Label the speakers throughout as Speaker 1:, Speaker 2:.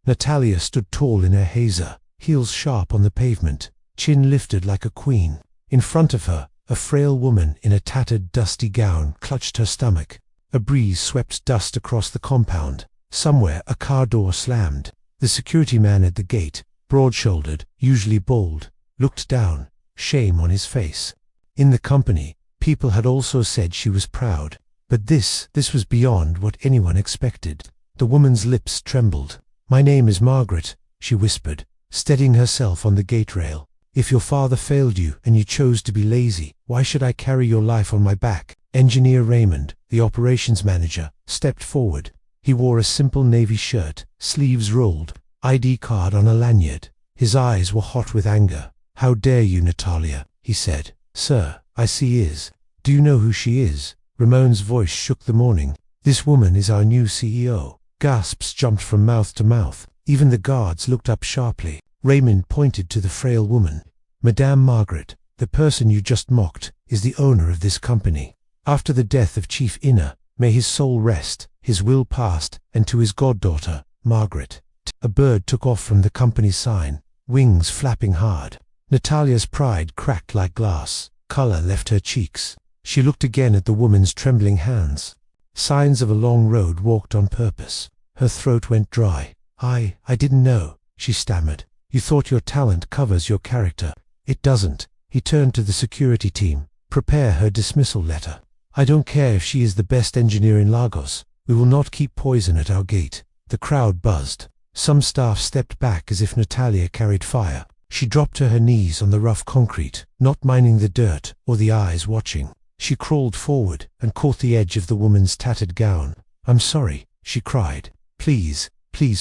Speaker 1: Natalia stood tall in her hazer, heels sharp on the pavement, chin lifted like a queen. In front of her, a frail woman in a tattered, dusty gown clutched her stomach. A breeze swept dust across the compound. Somewhere, a car door slammed. The security man at the gate, broad-shouldered, usually bald, looked down, shame on his face. In the company, people had also said she was proud. But this was beyond what anyone expected. The woman's lips trembled. "My name is Margaret," she whispered, steadying herself on the gate rail. "If your father failed you and you chose to be lazy, why should I carry your life on my back?" Engineer Raymond, the operations manager, stepped forward. He wore a simple navy shirt, sleeves rolled, ID card on a lanyard. His eyes were hot with anger. "How dare you, Natalia," he said. "Sir, I see is. Do you know who she is?" Ramon's voice shook the morning. "This woman is our new CEO." Gasps jumped from mouth to mouth. Even the guards looked up sharply. Raymond pointed to the frail woman. "Madame Margaret, the person you just mocked, is the owner of this company. After the death of Chief Inner, may his soul rest, his will passed, and to his goddaughter, Margaret." A bird took off from the company sign, wings flapping hard. Natalia's pride cracked like glass. Color left her cheeks. She looked again at the woman's trembling hands. Signs of a long road walked on purpose. Her throat went dry. I didn't know," she stammered. "You thought your talent covers your character. It doesn't." He turned to the security team. "Prepare her dismissal letter. I don't care if she is the best engineer in Lagos. We will not keep poison at our gate." The crowd buzzed. Some staff stepped back as if Natalia carried fire. She dropped to her knees on the rough concrete, not minding the dirt or the eyes watching. She crawled forward and caught the edge of the woman's tattered gown. "I'm sorry," she cried. Please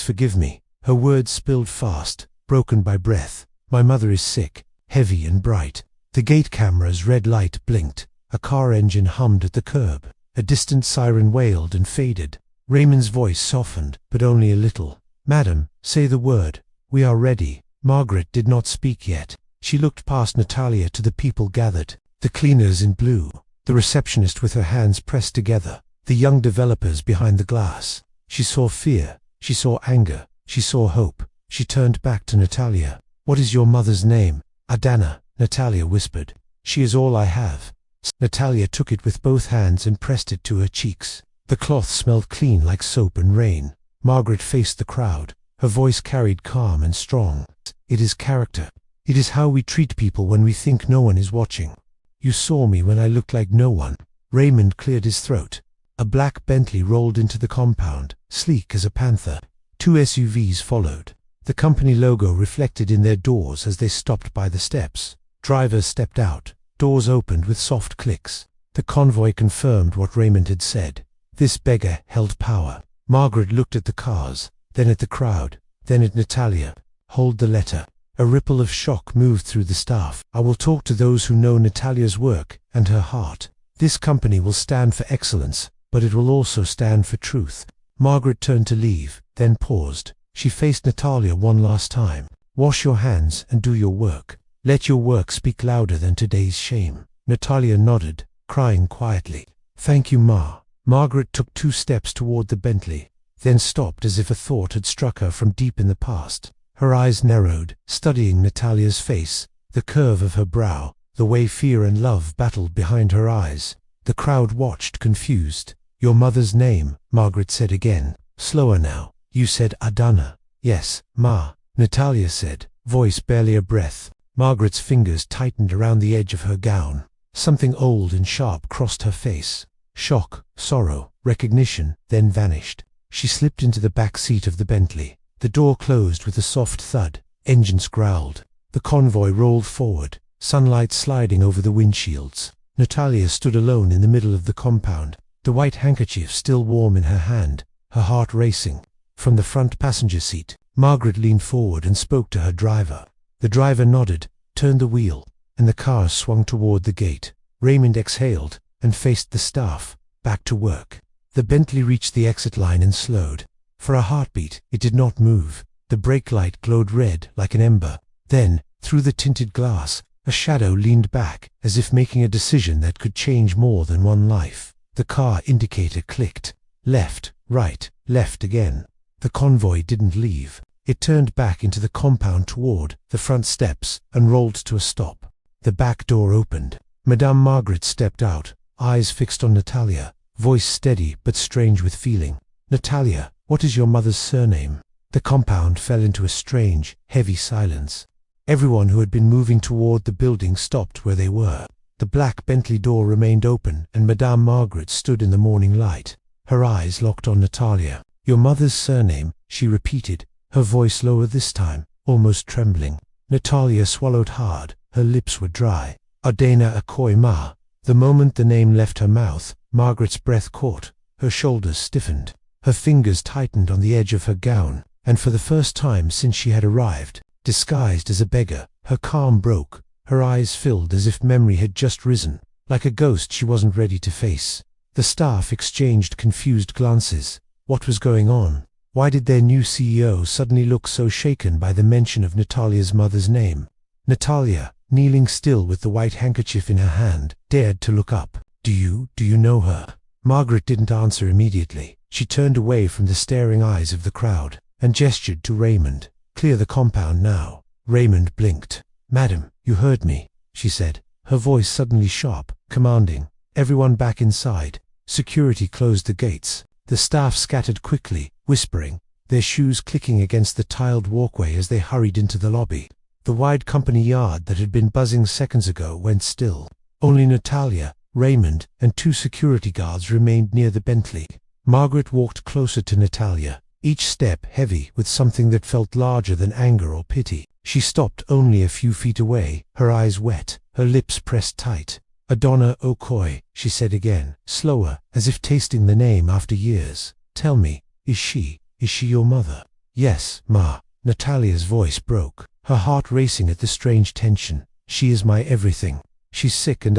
Speaker 1: forgive me." Her words spilled fast, broken by breath. "My mother is sick," heavy and bright. The gate camera's red light blinked. A car engine hummed at the curb. A distant siren wailed and faded. Raymond's voice softened, but only a little. "Madam, say the word. We are ready." Margaret did not speak yet. She looked past Natalia to the people gathered. The cleaners in blue. The receptionist with her hands pressed together. The young developers behind the glass. She saw fear. She saw anger. She saw hope. She turned back to Natalia. "What is your mother's name?" "Adana," Natalia whispered. "She is all I have." Natalia took it with both hands and pressed it to her cheeks. The cloth smelled clean like soap and rain. Margaret faced the crowd. Her voice carried calm and strong. "It is character. It is how we treat people when we think no one is watching. You saw me when I looked like no one." Raymond cleared his throat. A black Bentley rolled into the compound, sleek as a panther. 2 SUVs followed. The company logo reflected in their doors as they stopped by the steps. Drivers stepped out. Doors opened with soft clicks. The convoy confirmed what Raymond had said. This beggar held power. Margaret looked at the cars, then at the crowd, then at Natalia. "Hold the letter." A ripple of shock moved through the staff. "I will talk to those who know Natalia's work and her heart. This company will stand for excellence, but it will also stand for truth." Margaret turned to leave, then paused. She faced Natalia one last time. "Wash your hands and do your work. Let your work speak louder than today's shame." Natalia nodded, crying quietly. "Thank you, Ma." Margaret took 2 steps toward the Bentley, then stopped as if a thought had struck her from deep in the past. Her eyes narrowed, studying Natalia's face, the curve of her brow, the way fear and love battled behind her eyes. The crowd watched, confused. "Your mother's name," Margaret said again, slower now. "You said Adana." "Yes, Ma," Natalia said, voice barely a breath. Margaret's fingers tightened around the edge of her gown. Something old and sharp crossed her face. Shock, sorrow, recognition, then vanished. She slipped into the back seat of the Bentley. The door closed with a soft thud. Engines growled. The convoy rolled forward, sunlight sliding over the windshields. Natalia stood alone in the middle of the compound, the white handkerchief still warm in her hand, her heart racing. From the front passenger seat, Margaret leaned forward and spoke to her driver. The driver nodded, turned the wheel, and the car swung toward the gate. Raymond exhaled and faced the staff, back to work. The Bentley reached the exit line and slowed. For a heartbeat, it did not move. The brake light glowed red like an ember. Then, through the tinted glass, a shadow leaned back, as if making a decision that could change more than one life. The car indicator clicked. Left, right, left again. The convoy didn't leave. It turned back into the compound toward the front steps and rolled to a stop. The back door opened. Madame Margaret stepped out, eyes fixed on Natalia, voice steady but strange with feeling. "Natalia, what is your mother's surname?" The compound fell into a strange, heavy silence. Everyone who had been moving toward the building stopped where they were. The black Bentley door remained open and Madame Margaret stood in the morning light. Her eyes locked on Natalia. "Your mother's surname," she repeated, her voice lower this time, almost trembling. Natalia swallowed hard, her lips were dry. "Adena Akoi Ma." The moment the name left her mouth, Margaret's breath caught, her shoulders stiffened, her fingers tightened on the edge of her gown, and for the first time since she had arrived, disguised as a beggar, her calm broke, her eyes filled as if memory had just risen, like a ghost she wasn't ready to face. The staff exchanged confused glances. What was going on? Why did their new CEO suddenly look so shaken by the mention of Natalia's mother's name? Natalia, kneeling still with the white handkerchief in her hand, dared to look up. Do you know her?" Margaret didn't answer immediately. She turned away from the staring eyes of the crowd and gestured to Raymond. "Clear the compound now." Raymond blinked. "Madam, you heard me," she said, her voice suddenly sharp, commanding. "Everyone back inside." Security closed the gates. The staff scattered quickly, whispering, their shoes clicking against the tiled walkway as they hurried into the lobby. The wide company yard that had been buzzing seconds ago went still. Only Natalia, Raymond, and 2 security guards remained near the Bentley. Margaret walked closer to Natalia, each step heavy with something that felt larger than anger or pity. She stopped only a few feet away, her eyes wet, her lips pressed tight. "Adona Okoi," she said again, slower, as if tasting the name after years. "Tell me, is she your mother?" "Yes, Ma." Natalia's voice broke, her heart racing at the strange tension. "She is my everything. She's sick and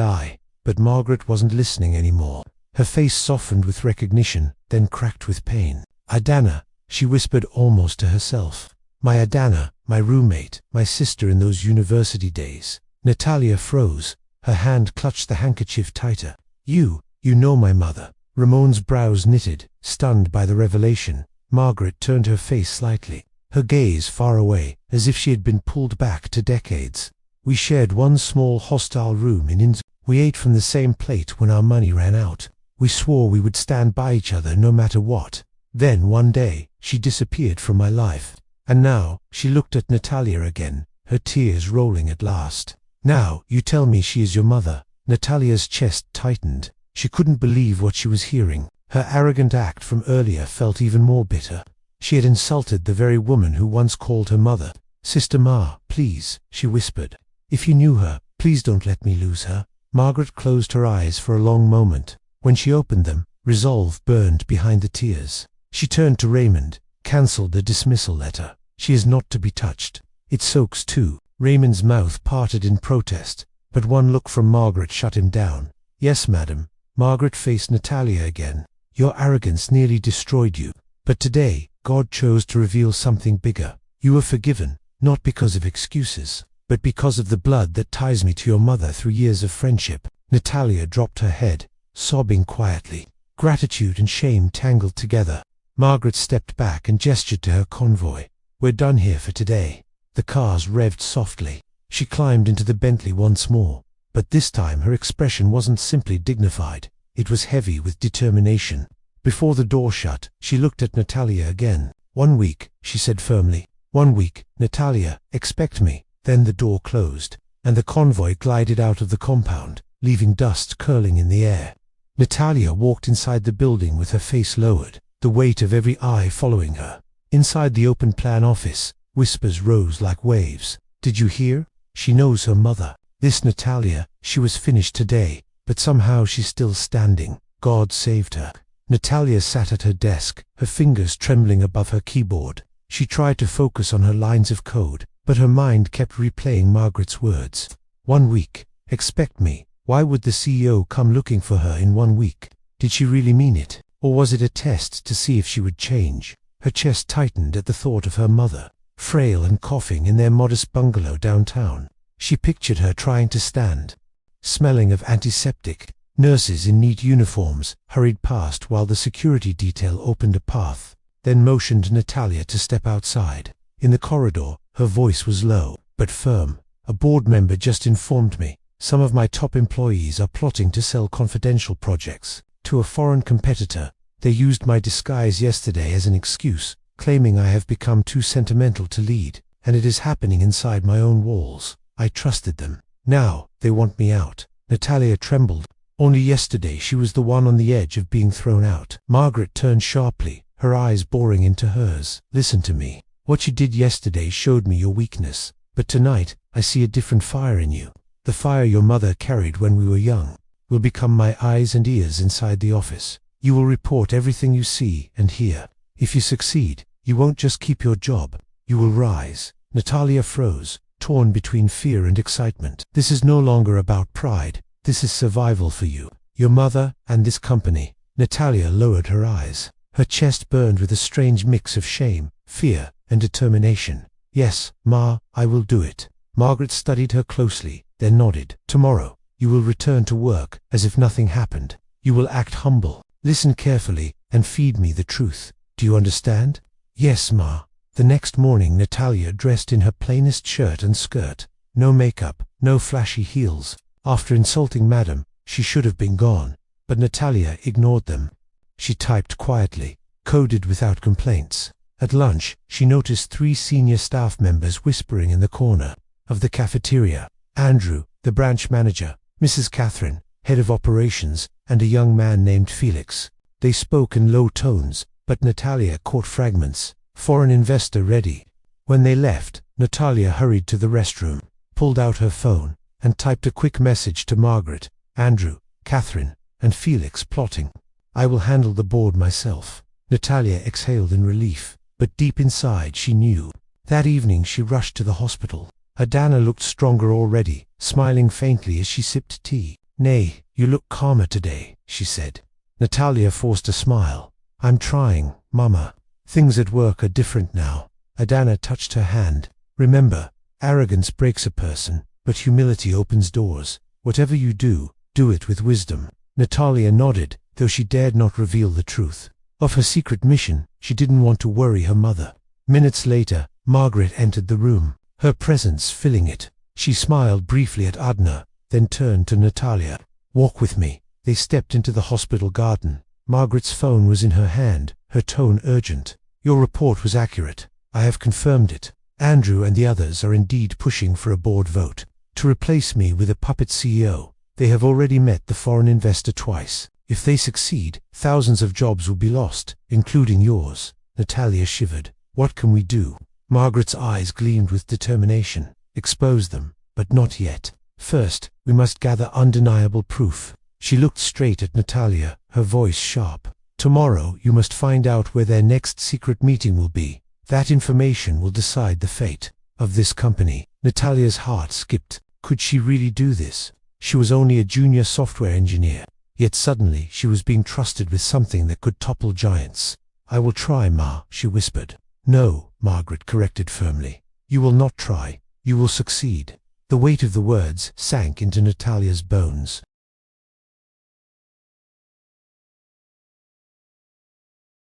Speaker 1: But Margaret wasn't listening anymore. Her face softened with recognition, then cracked with pain. "Adana," she whispered almost to herself. "My Adana, my roommate, my sister in those university days." Natalia froze. Her hand clutched the handkerchief tighter. You know my mother." Ramon's brows knitted, stunned by the revelation. Margaret turned her face slightly, her gaze far away, as if she had been pulled back to decades. "We shared one small hostile room in Inns. We ate from the same plate when our money ran out. We swore we would stand by each other no matter what. Then one day, she disappeared from my life. And now," she looked at Natalia again, her tears rolling at last. "Now, you tell me she is your mother." Natalia's chest tightened. She couldn't believe what she was hearing. Her arrogant act from earlier felt even more bitter. She had insulted the very woman who once called her mother. "Sister Ma, please," she whispered. "If you knew her, please don't let me lose her." Margaret closed her eyes for a long moment. When she opened them, resolve burned behind the tears. She turned to Raymond, cancelled the dismissal letter. "She is not to be touched. It soaks too." Raymond's mouth parted in protest, but one look from Margaret shut him down. "Yes, madam." Margaret faced Natalia again. "Your arrogance nearly destroyed you. But today, God chose to reveal something bigger. You were forgiven, not because of excuses, but because of the blood that ties me to your mother through years of friendship." Natalia dropped her head, sobbing quietly. Gratitude and shame tangled together. Margaret stepped back and gestured to her convoy. "We're done here for today." The cars revved softly. She climbed into the Bentley once more, but this time her expression wasn't simply dignified. It was heavy with determination. Before the door shut, she looked at Natalia again. "1 week," she said firmly. "1 week, Natalia, expect me." Then the door closed, and the convoy glided out of the compound, leaving dust curling in the air. Natalia walked inside the building with her face lowered, the weight of every eye following her. Inside the open plan office, whispers rose like waves. "Did you hear? She knows her mother. This Natalia, she was finished today, but somehow she's still standing. God saved her." Natalia sat at her desk, her fingers trembling above her keyboard. She tried to focus on her lines of code, but her mind kept replaying Margaret's words. 1 week. Expect me. Why would the CEO come looking for her in 1 week? Did she really mean it? Or was it a test to see if she would change? Her chest tightened at the thought of her mother, frail and coughing in their modest bungalow downtown. She pictured her trying to stand, smelling of antiseptic. Nurses in neat uniforms hurried past while the security detail opened a path, then motioned Natalia to step outside. In the corridor, her voice was low, but firm. A board member just informed me. Some of my top employees are plotting to sell confidential projects to a foreign competitor. They used my disguise yesterday as an excuse, claiming I have become too sentimental to lead, and it is happening inside my own walls. I trusted them. Now, they want me out. Natalia trembled. Only yesterday she was the one on the edge of being thrown out. Margaret turned sharply, her eyes boring into hers. Listen to me. What you did yesterday showed me your weakness, but tonight I see a different fire in you. The fire your mother carried when we were young will become my eyes and ears inside the office. You will report everything you see and hear. If you succeed, you won't just keep your job, you will rise. Natalia froze, torn between fear and excitement. This is no longer about pride. This is survival for you, your mother, and this company. Natalia lowered her eyes. Her chest burned with a strange mix of shame, fear, and determination. Yes, Ma, I will do it. Margaret studied her closely, then nodded. Tomorrow, you will return to work as if nothing happened. You will act humble, listen carefully, and feed me the truth. Do you understand? Yes, Ma. The next morning Natalia dressed in her plainest shirt and skirt. No makeup, no flashy heels. After insulting Madam, she should have been gone, but Natalia ignored them. She typed quietly, coded without complaints. At lunch, she noticed 3 senior staff members whispering in the corner of the cafeteria. Andrew, the branch manager, Mrs. Catherine, head of operations, and a young man named Felix. They spoke in low tones, but Natalia caught fragments. Foreign investor ready. When they left, Natalia hurried to the restroom, pulled out her phone, and typed a quick message to Margaret, Andrew, Catherine, and Felix plotting. I will handle the board myself. Natalia exhaled in relief, but deep inside she knew. That evening she rushed to the hospital. Adana looked stronger already, smiling faintly as she sipped tea. Nay, you look calmer today, she said. Natalia forced a smile. I'm trying, Mama. Things at work are different now. Adana touched her hand. Remember, arrogance breaks a person, but humility opens doors. Whatever you do, do it with wisdom. Natalia nodded, though she dared not reveal the truth. Of her secret mission, she didn't want to worry her mother. Minutes later, Margaret entered the room, her presence filling it. She smiled briefly at Adna, then turned to Natalia. Walk with me. They stepped into the hospital garden. Margaret's phone was in her hand, her tone urgent. Your report was accurate. I have confirmed it. Andrew and the others are indeed pushing for a board vote to replace me with a puppet CEO. They have already met the foreign investor twice. If they succeed, thousands of jobs will be lost, including yours. Natalia shivered. What can we do? Margaret's eyes gleamed with determination. Expose them, but not yet. First, we must gather undeniable proof. She looked straight at Natalia, her voice sharp. Tomorrow you must find out where their next secret meeting will be. That information will decide the fate of this company. Natalia's heart skipped. Could she really do this? She was only a junior software engineer, yet suddenly she was being trusted with something that could topple giants. I will try, Ma, she whispered. No, Margaret corrected firmly. You will not try. You will succeed. The weight of the words sank into Natalia's bones.